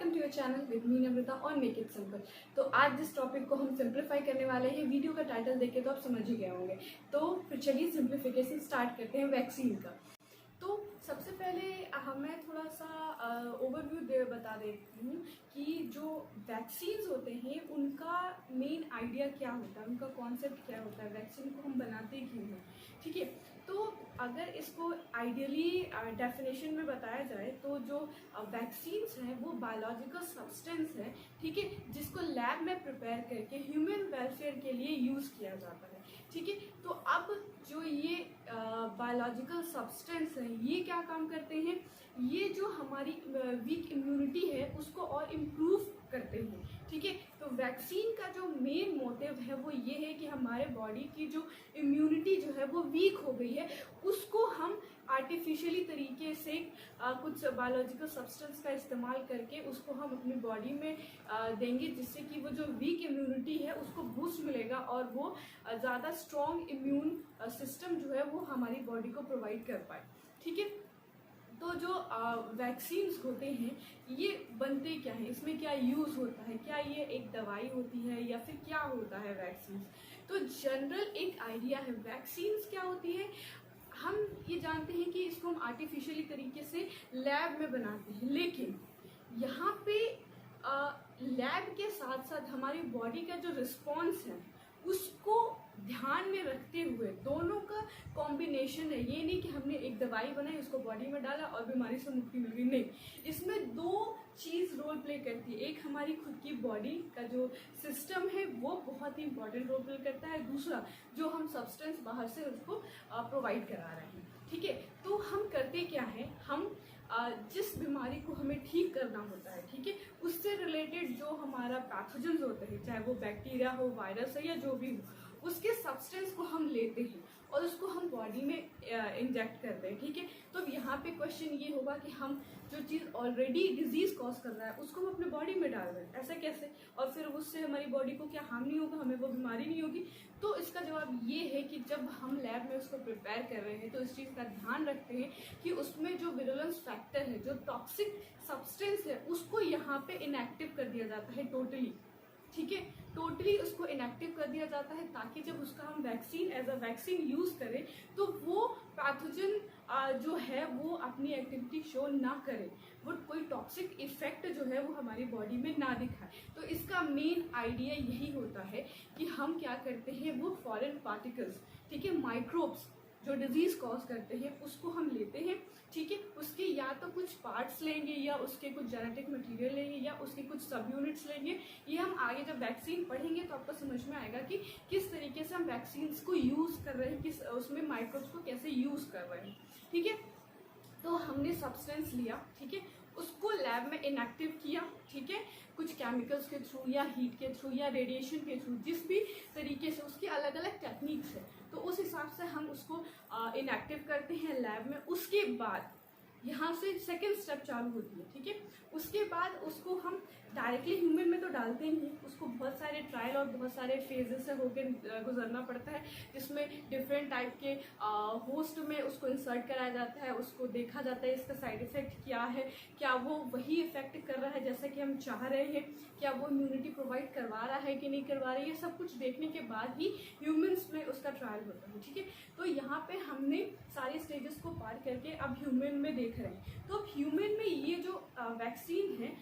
Welcome to your channel with me Namrata on make it simple. तो आज जिस topic को हम सिंप्लीफाई करने वाले हैं, वीडियो का टाइटल देख के तो आप समझ ही गए होंगे। तो फिर चलिए सिंप्लीफिकेशन स्टार्ट करते हैं वैक्सीन का। तो सबसे पहले मैं थोड़ा सा ओवरव्यू बता देती हूँ कि जो वैक्सीन्स होते हैं उनका मेन आइडिया क्या होता है, उनका कॉन्सेप्ट क्या होता है, वैक्सीन को हम बनाते क्यों हैं। ठीक है, तो अगर इसको आइडियली डेफिनेशन में बताया जाए तो जो वैक्सीन्स हैं वो बायोलॉजिकल सब्सटेंस है, ठीक है, जिसको लैब में प्रिपेयर करके ह्यूमन वेलफेयर के लिए यूज़ किया जाता है। ठीक है, तो अब जो ये बायोलॉजिकल सब्सटेंस हैं ये क्या काम करते हैं, ये जो हमारी वीक इम्यूनिटी है उसको और इम्प्रूव करते हैं। ठीक है, तो वैक्सीन का जो मेन मोटिव है वो ये है कि हमारे बॉडी की जो इम्यूनिटी जो है वो वीक हो गई है, उसको हम आर्टिफिशियली तरीके से कुछ बायोलॉजिकल सब्सटेंस का इस्तेमाल करके उसको हम अपनी बॉडी में देंगे, जिससे कि वो जो वीक इम्यूनिटी है उसको बूस्ट मिलेगा और वो ज़्यादा स्ट्रॉन्ग इम्यून सिस्टम जो है वो हमारी बॉडी को प्रोवाइड कर पाए। ठीक है, तो जो वैक्सीन्स होते हैं ये बनते क्या है, इसमें क्या यूज़ होता है, क्या ये एक दवाई होती है या फिर क्या होता है वैक्सीन्स। तो जनरल एक आइडिया है वैक्सीन्स क्या होती है। हम ये जानते हैं कि इसको हम आर्टिफिशियली तरीके से लैब में बनाते हैं, लेकिन यहाँ पे लैब के साथ साथ हमारी बॉडी का जो रिस्पॉन्स है उसको ध्यान में रखते हुए दोनों का कॉम्बिनेशन है। ये नहीं कि हमने एक दवाई बनाई उसको बॉडी में डाला और बीमारी से मुक्ति मिल गई, नहीं, इसमें दो चीज़ रोल प्ले करती है। एक हमारी खुद की बॉडी का जो सिस्टम है वो बहुत ही इंपॉर्टेंट रोल प्ले करता है, दूसरा जो हम सब्सटेंस बाहर से उसको प्रोवाइड करा रहे हैं। ठीक है, तो हम करते क्या है, हम जिस बीमारी को हमें ठीक करना होता है, ठीक है, उससे रिलेटेड जो हमारा पैथोजेंस होते हैं, चाहे वो बैक्टीरिया हो, वायरस है या जो भी हो, उसके सब्सटेंस को हम लेते हैं और उसको हम बॉडी में इंजेक्ट करते हैं। ठीक है, तो यहाँ पे क्वेश्चन ये होगा कि हम जो चीज़ ऑलरेडी डिजीज कॉज कर रहा है उसको हम अपने बॉडी में डाल रहे हैं, ऐसा कैसे, और फिर उससे हमारी बॉडी को क्या हार्म नहीं होगा, हमें वो बीमारी नहीं होगी। तो इसका जवाब ये है कि जब हम लैब में उसको प्रिपेयर कर रहे हैं तो इस चीज़ का ध्यान रखते हैं कि उसमें जो विरुलेंस फैक्टर है, जो टॉक्सिक सब्सटेंस है, उसको यहाँ पे इनएक्टिव कर दिया जाता है टोटली। ठीक है, टोटली उसको इनएक्टिव कर दिया जाता है ताकि जब उसका हम vaccine as a vaccine use करें तो वो पैथोजन जो है वो अपनी एक्टिविटी शो ना करे, वो कोई टॉक्सिक इफेक्ट जो है वो हमारी बॉडी में ना दिखाए। तो इसका मेन आइडिया यही होता है कि हम क्या करते हैं, वो फॉरेन पार्टिकल्स, ठीक है, माइक्रोब्स जो डिजीज कॉज करते हैं उसको हम लेते हैं। ठीक है, उसके या तो कुछ पार्ट्स लेंगे या उसके कुछ जेनेटिक मटेरियल लेंगे या उसके कुछ सब यूनिट्स लेंगे। ये हम आगे जब वैक्सीन पढ़ेंगे तो आपको समझ में आएगा कि किस तरीके से हम वैक्सीन्स को यूज कर रहे हैं, किस उसमें माइक्रोब्स को कैसे यूज कर रहे हैं। ठीक है, तो हमने सब्सटेंस लिया, ठीक है, उसको लैब में इनएक्टिव किया, ठीक है, कुछ केमिकल्स के थ्रू या हीट के थ्रू या रेडिएशन के थ्रू, जिस भी तरीके से उसकी अलग अलग टेक्निक्स है, तो उस हिसाब से हम उसको इनएक्टिव करते हैं लैब में। उसके बाद यहाँ से सेकेंड स्टेप चालू होती है। ठीक है, उसके बाद उसको हम डायरेक्टली ह्यूमन में तो डालते ही नहीं, उसको बहुत सारे ट्रायल और बहुत सारे फेजेस से होकर गुजरना पड़ता है, जिसमें डिफरेंट टाइप के होस्ट में उसको इंसर्ट कराया जाता है, उसको देखा जाता है इसका साइड इफेक्ट क्या है, क्या वो वही इफेक्ट कर रहा है जैसा कि हम चाह रहे हैं, क्या वो इम्यूनिटी प्रोवाइड करवा रहा है कि नहीं करवा रहा है, ये सब कुछ देखने के बाद ही ह्यूमन्स में उसका ट्रायल होता है। ठीक है, तो यहाँ पे हमने सारी स्टेजेस को पार करके अब ह्यूमन में देख रहे हैं। तो अब ह्यूमन में ये जो वैक्सीन है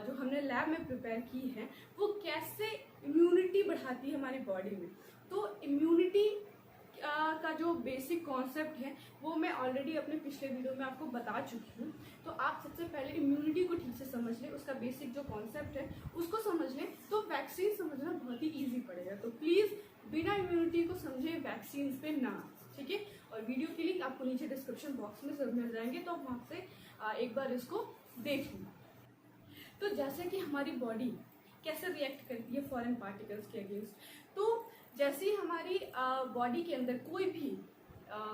जो हमने लैब में प्रिपेयर की है वो कैसे इम्यूनिटी बढ़ाती है हमारी बॉडी में। तो इम्यूनिटी का जो बेसिक कॉन्सेप्ट है वो मैं ऑलरेडी अपने पिछले वीडियो में आपको बता चुकी हूँ। तो आप सबसे पहले इम्यूनिटी को ठीक से समझ लें, उसका बेसिक जो कॉन्सेप्ट है उसको समझ लें, तो वैक्सीन समझना बहुत ही ईजी पड़ेगा। तो प्लीज़ बिना इम्यूनिटी को समझे वैक्सीन पे ना, ठीक है, और वीडियो की लिंक आपको नीचे डिस्क्रिप्शन बॉक्स में सब मिल जाएंगे, तो आप वहाँ से एक बार इसको देख लें। तो जैसे कि हमारी बॉडी कैसे रिएक्ट करती है फॉरेन पार्टिकल्स के अगेंस्ट, तो जैसे ही हमारी बॉडी के अंदर कोई भी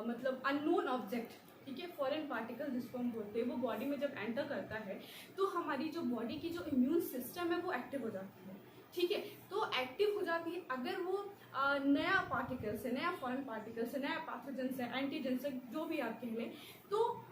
मतलब अननोन ऑब्जेक्ट, ठीक है, फॉरेन पार्टिकल जिसको हम बोलते हैं, वो बॉडी में जब एंटर करता है तो हमारी जो बॉडी की जो इम्यून सिस्टम है वो एक्टिव हो जाती है। ठीक है, तो एक्टिव हो जाती है अगर वो नया पार्टिकल से, नया फॉरेन पार्टिकल से, नया पैथोजन से, एंटीजन से, जो भी आप कह लें, तो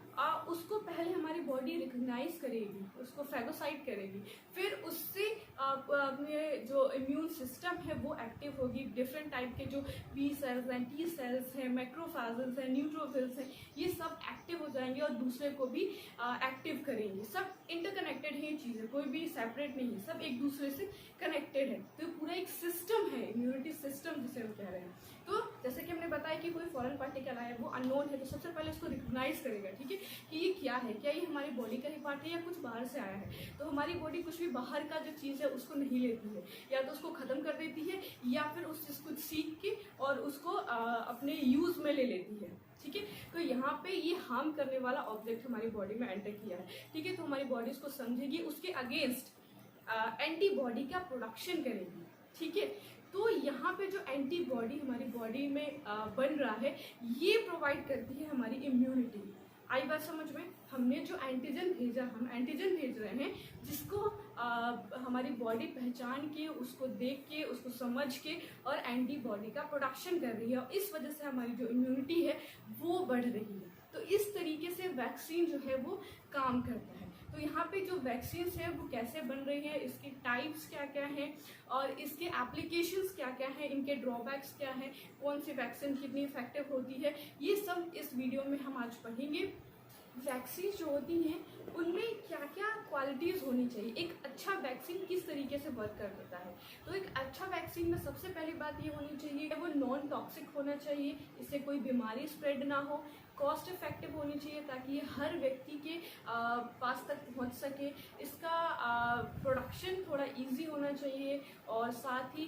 उसको पहले हमारी बॉडी रिकग्नाइज करेगी, उसको फैगोसाइट करेगी, फिर उससे अपने जो इम्यून सिस्टम है वो एक्टिव होगी। डिफरेंट टाइप के जो बी सेल्स हैं, टी सेल्स हैं, मैक्रोफेजेस हैं, न्यूट्रोफिल्स हैं, ये सब एक्टिव हो जाएंगे और दूसरे को भी एक्टिव करेंगे। सब इंटरकनेक्टेड है ये चीज़ें, कोई भी सेपरेट नहीं है, सब एक दूसरे से कनेक्टेड है। तो पूरा एक सिस्टम है, इम्यूनिटी सिस्टम जिसे हम कह रहे हैं। तो जैसे कि हमने बताया कि कोई फॉरेन पार्टिकल आया, वो अननोन है, तो सबसे पहले उसको रिकग्नाइज करेगा, ठीक है, कि ये क्या है, क्या ये हमारी बॉडी का ही पार्ट है या कुछ बाहर से आया है। तो हमारी बॉडी कुछ भी बाहर का जो चीज़ है उसको नहीं लेती है, या तो उसको ख़त्म कर देती है या फिर उस चीज़ को सीख के और उसको अपने यूज़ में ले लेती है, ठीक है। तो यहाँ पे ये हार्म करने वाला ऑब्जेक्ट हमारी बॉडी में एंटर किया है, ठीक है, तो हमारी बॉडी उसको समझेगी, उसके अगेंस्ट एंटीबॉडी का प्रोडक्शन करेगी, ठीक है। तो यहाँ पे जो एंटीबॉडी हमारी बॉडी में बन रहा है, ये प्रोवाइड करती है हमारी इम्यूनिटी। आई बात समझ में? हमने जो एंटीजन भेजा, हम एंटीजन भेज रहे हैं जिसको हमारी बॉडी पहचान के, उसको देख के, उसको समझ के और एंटीबॉडी का प्रोडक्शन कर रही है, और इस वजह से हमारी जो इम्यूनिटी है वो बढ़ रही है। तो इस तरीके से वैक्सीन जो है वो काम करता है। तो यहाँ पे जो वैक्सीन्स है वो कैसे बन रही है, इसके टाइप्स क्या क्या हैं और इसके एप्लीकेशंस क्या क्या हैं, इनके ड्रॉबैक्स क्या हैं, कौन सी वैक्सीन कितनी इफेक्टिव होती है, ये सब इस वीडियो में हम आज पढ़ेंगे। वैक्सीन जो होती हैं उनमें क्या क्या क्वालिटीज़ होनी चाहिए, एक अच्छा वैक्सीन किस तरीके से वर्क कर देता है। तो एक अच्छा वैक्सीन में सबसे पहली बात ये होनी चाहिए वो नॉन टॉक्सिक होना चाहिए, इससे कोई बीमारी स्प्रेड ना हो, कॉस्ट इफेक्टिव होनी चाहिए ताकि ये हर व्यक्ति के पास तक पहुंच सके, इसका प्रोडक्शन थोड़ा इजी होना चाहिए और साथ ही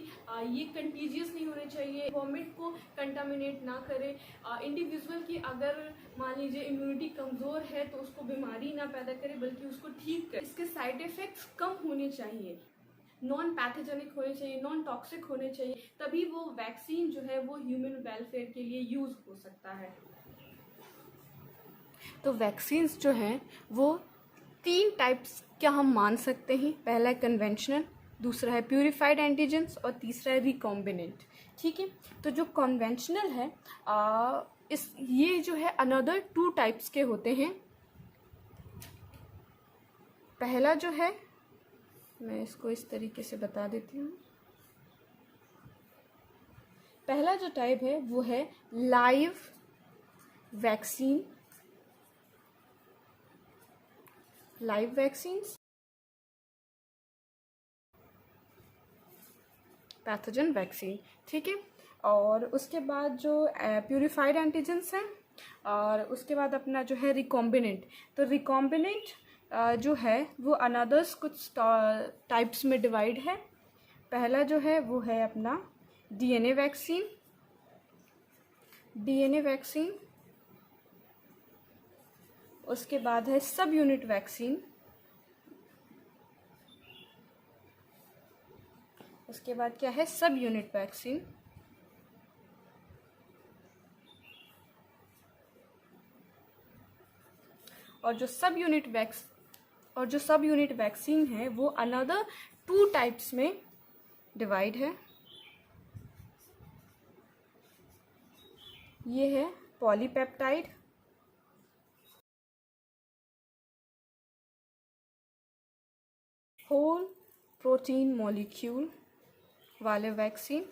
ये कंटीजियस नहीं होने चाहिए, गवर्नमेंट को कंटामिनेट ना करे, इंडिविजुअल की अगर मान लीजिए इम्यूनिटी कमज़ोर है तो उसको बीमारी ना पैदा करे बल्कि उसको ठीक करे। इसके साइड इफ़ेक्ट्स कम होने चाहिए, नॉन पैथोजेनिक होने चाहिए, नॉन टॉक्सिक होने चाहिए, तभी वो वैक्सीन जो है वो ह्यूमन वेलफेयर के लिए यूज़ हो सकता है। तो वैक्सीन्स जो हैं वो 3 टाइप्स क्या हम मान सकते हैं। पहला है कन्वेंशनल, दूसरा है प्यूरिफाइड एंटीजेंस और तीसरा है रिकॉम्बिनेंट, ठीक है। तो जो कन्वेंशनल है ये जो है अनदर 2 टाइप्स के होते हैं। पहला जो है, मैं इसको इस तरीके से बता देती हूँ, पहला जो टाइप है वो है live vaccine, live vaccines, pathogen vaccine, ठीक है। और उसके बाद जो प्यूरिफाइड एंटीजेंस हैं और उसके बाद अपना जो है रिकॉम्बिनेंट। तो रिकॉम्बिनेंट जो है वो अनदर्स कुछ टाइप्स में डिवाइड है। पहला जो है वो है अपना डीएनए वैक्सीन, उसके बाद है सब यूनिट वैक्सीन, उसके बाद क्या है सब यूनिट वैक्सीन, और जो सब यूनिट वैक्सीन है वो अनदर 2 टाइप्स में डिवाइड है। ये है पॉलीपेप्टाइड, होल प्रोटीन मॉलिक्यूल वाले वैक्सीन।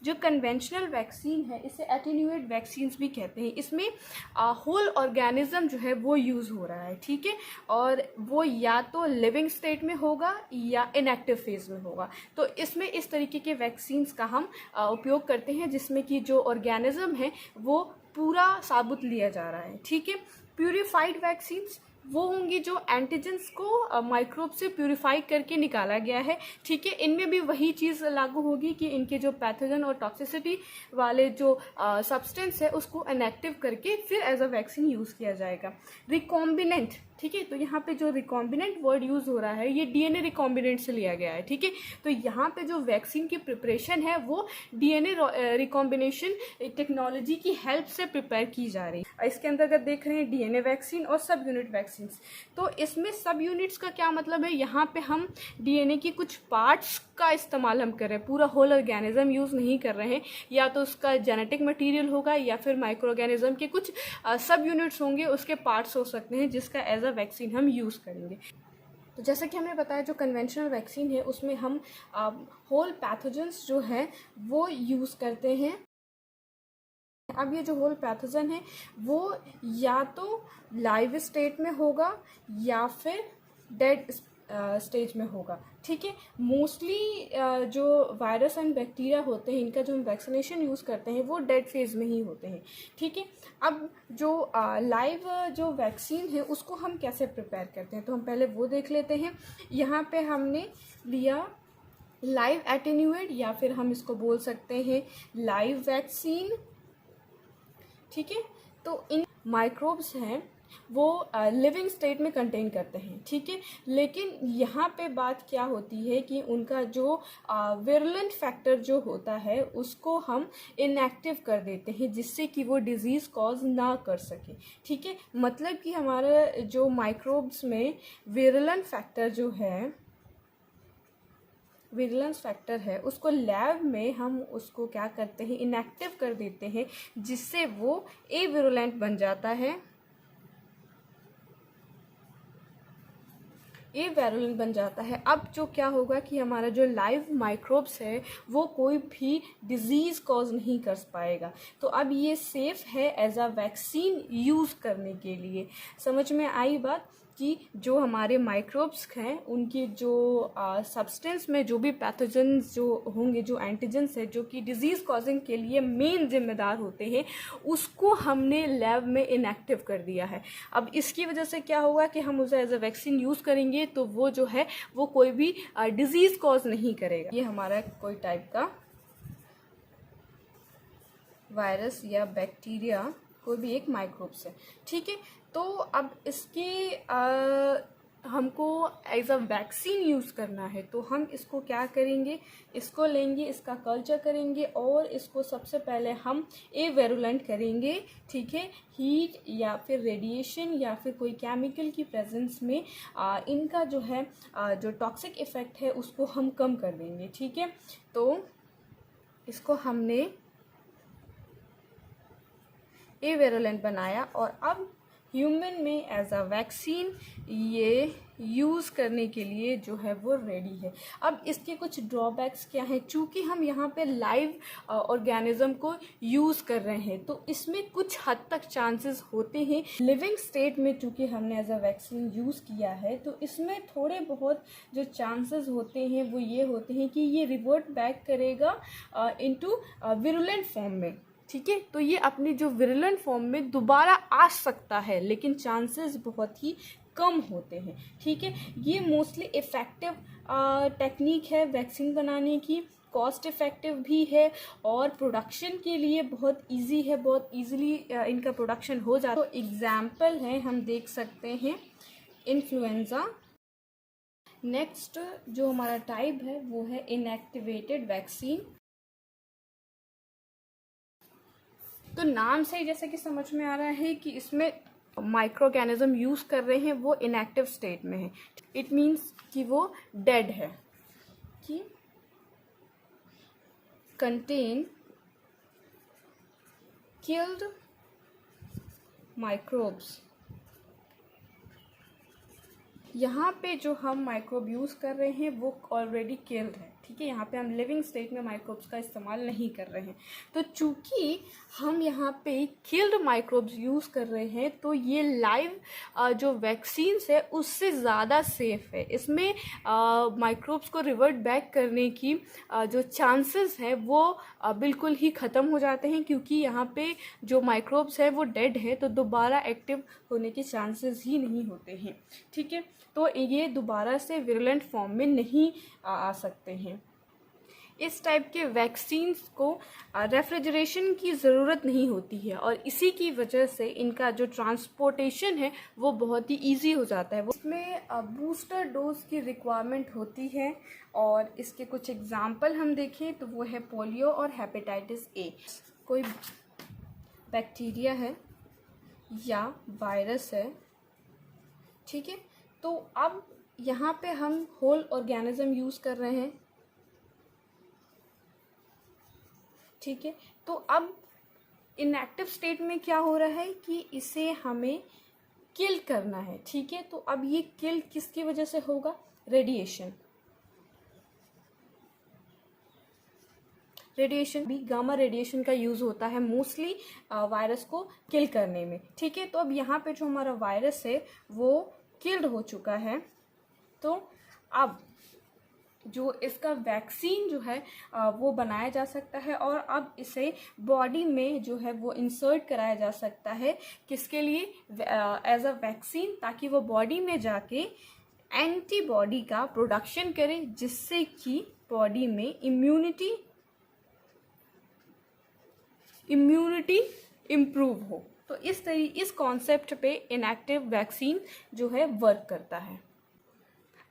जो कन्वेंशनल वैक्सीन है इसे एटेन्यूएट वैक्सीन्स भी कहते हैं। इसमें होल ऑर्गेनिज्म जो है वो यूज़ हो रहा है, ठीक है, और वो या तो लिविंग स्टेट में होगा या इनएक्टिव फेज में होगा। तो इसमें इस तरीके के वैक्सीन्स का हम उपयोग करते हैं जिसमें कि जो ऑर्गेनिज्म है वो पूरा साबुत लिया जा रहा है, ठीक है। प्यूरिफाइड वैक्सीन्स वो होंगी जो एंटीजेंस को माइक्रोब से प्यूरिफाई करके निकाला गया है, ठीक है। इनमें भी वही चीज़ लागू होगी कि इनके जो पैथोजन और टॉक्सिसिटी वाले जो सब्सटेंस है उसको इनएक्टिव करके फिर एज अ वैक्सीन यूज़ किया जाएगा। रिकॉम्बिनेंट, ठीक है, तो यहाँ पे जो रिकॉम्बिनेंट वर्ड यूज़ हो रहा है ये डीएनए रिकॉम्बिनेंट से लिया गया है, ठीक है। तो यहाँ पे जो वैक्सीन की प्रिपरेशन है वो डीएनए रिकॉम्बिनेशन टेक्नोलॉजी की हेल्प से प्रिपेयर की जा रही है। इसके अंतर्गत देख रहे हैं डीएनए वैक्सीन और सब यूनिट वैक्सीन। वैक्सीन। तो इसमें सब यूनिट्स का क्या मतलब है, यहाँ पे हम डीएनए की कुछ पार्ट्स का इस्तेमाल हम कर रहे हैं, पूरा होल ऑर्गेनिज्म यूज़ नहीं कर रहे हैं। या तो उसका जेनेटिक मटेरियल होगा या फिर माइक्रो ऑर्गेनिज्म के कुछ सब यूनिट्स होंगे, उसके पार्ट्स हो सकते हैं जिसका एज अ वैक्सीन हम यूज़ करेंगे। तो जैसा कि हमने बताया जो कन्वेंशनल वैक्सीन है उसमें हम होल पैथोजेंस जो है वो यूज़ करते हैं। अब ये जो होल पैथोजन है वो या तो लाइव स्टेट में होगा या फिर डेड स्टेज में होगा, ठीक है। मोस्टली जो वायरस एंड बैक्टीरिया होते हैं इनका जो हम वैक्सीनेशन यूज़ करते हैं वो डेड फेज में ही होते हैं, ठीक है। अब जो लाइव जो वैक्सीन है उसको हम कैसे प्रिपेयर करते हैं तो हम पहले वो देख लेते हैं। यहाँ पे हमने लिया लाइव एटेन्यूएट या फिर हम इसको बोल सकते हैं लाइव वैक्सीन, ठीक है। तो इन माइक्रोब्स हैं वो लिविंग स्टेट में कंटेन करते हैं, ठीक है। लेकिन यहाँ पे बात क्या होती है कि उनका जो विरुलेंट फैक्टर जो होता है उसको हम इनएक्टिव कर देते हैं जिससे कि वो डिजीज़ कॉज ना कर सके, ठीक है। मतलब कि हमारा जो माइक्रोब्स में विरुलेंट फैक्टर है उसको लैब में हम उसको क्या करते हैं इनएक्टिव कर देते हैं जिससे वो एविरुलेंट बन जाता है, अब जो क्या होगा कि हमारा जो लाइव माइक्रोब्स है वो कोई भी डिजीज़ कॉज नहीं कर पाएगा। तो अब ये सेफ है एज अ वैक्सीन यूज़ करने के लिए। समझ में आई बात कि जो हमारे माइक्रोब्स हैं उनकी जो सब्सटेंस में जो भी पैथोजेंस जो होंगे, जो एंटीजेंस है जो कि डिजीज़ कॉजिंग के लिए मेन जिम्मेदार होते हैं, उसको हमने लैब में इनएक्टिव कर दिया है। अब इसकी वजह से क्या होगा कि हम उसे एज अ वैक्सीन यूज़ करेंगे तो वो जो है वो कोई भी डिजीज़ कॉज नहीं करेगा। ये हमारा कोई टाइप का वायरस या बैक्टीरिया कोई भी एक माइक्रोब्स है, ठीक है। तो अब इसके हमको एज अ वैक्सीन यूज़ करना है तो हम इसको क्या करेंगे, इसको लेंगे, इसका कल्चर करेंगे और इसको सबसे पहले हम एविरुलेंट करेंगे, ठीक है। हीट या फिर रेडिएशन या फिर कोई केमिकल की प्रेजेंस में इनका जो है जो टॉक्सिक इफ़ेक्ट है उसको हम कम कर देंगे, ठीक है। तो इसको हमने एविरुलेंट बनाया और अब ह्यूमन में एज अ वैक्सीन ये यूज़ करने के लिए जो है वो रेडी है। अब इसके कुछ ड्रॉबैक्स क्या हैं, चूँकि हम यहाँ पे लाइव ऑर्गेनिज्म को यूज़ कर रहे हैं तो इसमें कुछ हद तक चांसेस होते हैं लिविंग स्टेट में, चूँकि हमने एज अ वैक्सीन यूज़ किया है तो इसमें थोड़े बहुत जो चांसेस होते हैं वो ये होते हैं कि ये रिवर्ट बैक करेगा इनटू विरुलेंट फॉर्म में, ठीक है। तो ये अपनी जो विरुलेंट फॉर्म में दोबारा आ सकता है लेकिन चांसेस बहुत ही कम होते हैं, ठीक है। ये मोस्टली इफ़ेक्टिव टेक्निक है वैक्सीन बनाने की, कॉस्ट इफ़ेक्टिव भी है और प्रोडक्शन के लिए बहुत इजी है, बहुत इजीली इनका प्रोडक्शन हो जाता है। तो एग्जाम्पल है हम देख सकते हैं इन्फ्लुएंज़ा। नेक्स्ट जो हमारा टाइप है वो है इनएक्टिवेटेड वैक्सीन। तो नाम से ही जैसे कि समझ में आ रहा है कि इसमें माइक्रो ऑर्गेनिज्म यूज़ कर रहे हैं वो इनएक्टिव स्टेट में है, इट मीन्स कि वो डेड है, कि कंटेन किल्ड माइक्रोब्स। यहाँ पे जो हम माइक्रोब यूज़ कर रहे हैं वो ऑलरेडी किल्ड है, ठीक है। यहाँ पे हम लिविंग स्टेट में माइक्रोब्स का इस्तेमाल नहीं कर रहे हैं। तो चूँकि हम यहाँ पे किल्ड माइक्रोब्स यूज़ कर रहे हैं तो ये लाइव जो वैक्सीन्स है उससे ज़्यादा सेफ है। इसमें माइक्रोब्स को रिवर्ट बैक करने की जो चांसेस है वो बिल्कुल ही ख़त्म हो जाते हैं, क्योंकि यहाँ पे जो माइक्रोब्स है वो डेड है तो दोबारा एक्टिव होने के चांसेस ही नहीं होते हैं, ठीक है। तो ये दोबारा से विरुलेंट फॉर्म में नहीं आ सकते हैं। इस टाइप के वैक्सीन्स को रेफ्रिजरेशन की ज़रूरत नहीं होती है और इसी की वजह से इनका जो ट्रांसपोर्टेशन है वो बहुत ही इजी हो जाता है। इसमें बूस्टर डोज की रिक्वायरमेंट होती है और इसके कुछ एग्जाम्पल हम देखें तो वो है पोलियो और हेपेटाइटिस ए। कोई बैक्टीरिया है या वायरस है ठीक है। तो अब यहाँ पे हम होल ऑर्गेनिज्म यूज़ कर रहे हैं, ठीक है। तो अब इनएक्टिव स्टेट में क्या हो रहा है कि इसे हमें किल करना है, ठीक है। तो अब ये किल किसकी वजह से होगा? रेडिएशन। रेडिएशन भी गामा रेडिएशन का यूज़ होता है मोस्टली वायरस को किल करने में, ठीक है। तो अब यहाँ पे जो हमारा वायरस है वो किल्ड हो चुका है। तो अब जो इसका वैक्सीन जो है वो बनाया जा सकता है और अब इसे बॉडी में जो है वो इंसर्ट कराया जा सकता है। किसके लिए? एज अ वैक्सीन, ताकि वो बॉडी में जाके एंटीबॉडी का प्रोडक्शन करे, जिससे कि बॉडी में इम्यूनिटी इम्प्रूव हो। तो इस कॉन्सेप्ट पे इनएक्टिव वैक्सीन जो है वर्क करता है।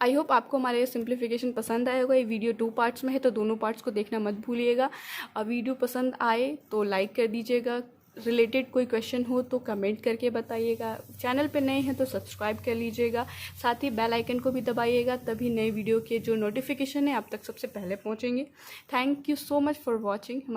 आई होप आपको हमारे सिंप्लीफिकेशन पसंद आया होगा। ये वीडियो 2 पार्ट्स में है, तो दोनों पार्ट्स को देखना मत भूलिएगा। वीडियो पसंद आए तो लाइक कर दीजिएगा। रिलेटेड कोई क्वेश्चन हो तो कमेंट करके बताइएगा। चैनल पे नए हैं तो सब्सक्राइब कर लीजिएगा, साथ ही बेल आइकन को भी दबाइएगा, तभी नए वीडियो के जो नोटिफिकेशन है आप तक सबसे पहले पहुंचेंगे। Thank you so much for watching.